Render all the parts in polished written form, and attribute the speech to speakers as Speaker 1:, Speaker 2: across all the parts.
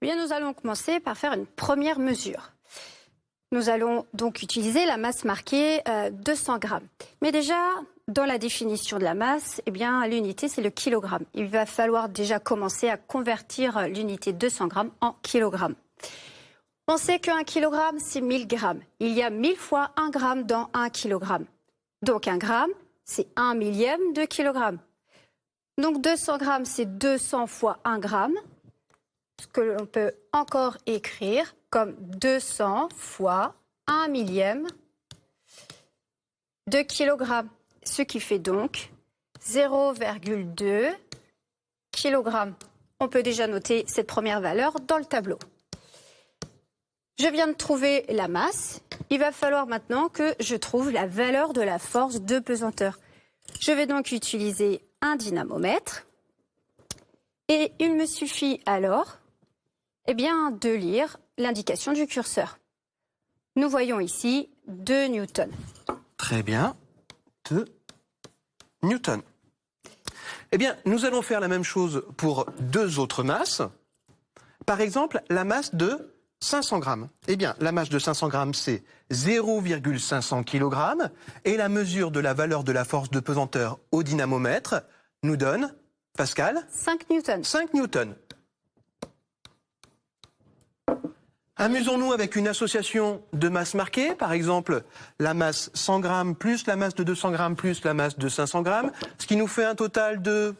Speaker 1: Eh bien, nous allons commencer par faire une première mesure. Nous allons donc utiliser la masse marquée 200 grammes. Mais déjà, dans la définition de la masse, eh bien, l'unité, c'est le kilogramme. Il va falloir déjà commencer à convertir l'unité 200 grammes en kilogrammes. On sait qu'un kilogramme, c'est 1000 grammes. Il y a 1000 fois 1 gramme dans 1 kilogramme. Donc 1 gramme, c'est 1 millième de kilogramme. Donc 200 grammes, c'est 200 fois 1 gramme, ce que l'on peut encore écrire comme 200 fois 1 millième de kilogramme, ce qui fait donc 0,2 kg. On peut déjà noter cette première valeur dans le tableau. Je viens de trouver la masse. Il va falloir maintenant que je trouve la valeur de la force de pesanteur. Je vais donc utiliser un dynamomètre. Et il me suffit alors de lire l'indication du curseur. Nous voyons ici 2 newtons.
Speaker 2: Très bien, 2 newtons. Eh bien, nous allons faire la même chose pour 2 autres masses. Par exemple, la masse de 500 grammes. Eh bien, la masse de 500 grammes, c'est 0,500 kg. Et la mesure de la valeur de la force de pesanteur au dynamomètre nous donne, Pascal,
Speaker 1: 5 newtons.
Speaker 2: 5 newtons. Amusons-nous avec une association de masses marquées. Par exemple, la masse 100 grammes plus la masse de 200 grammes plus la masse de 500 grammes. Ce qui nous fait un total de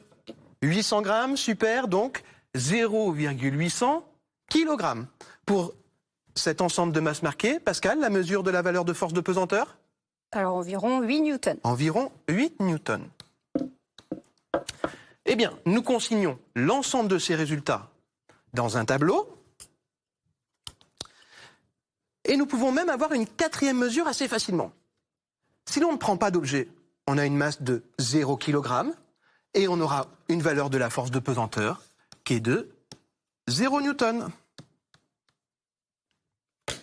Speaker 2: 800 grammes. Super, donc 0,800 kg. Pour cet ensemble de masses marquées, Pascal, la mesure de la valeur de force de pesanteur ?
Speaker 1: Alors environ 8 newtons.
Speaker 2: Environ 8 newtons. Eh bien, nous consignons l'ensemble de ces résultats dans un tableau. Et nous pouvons même avoir une quatrième mesure assez facilement. Si l'on ne prend pas d'objet, on a une masse de 0 kg et on aura une valeur de la force de pesanteur qui est de 0 newton.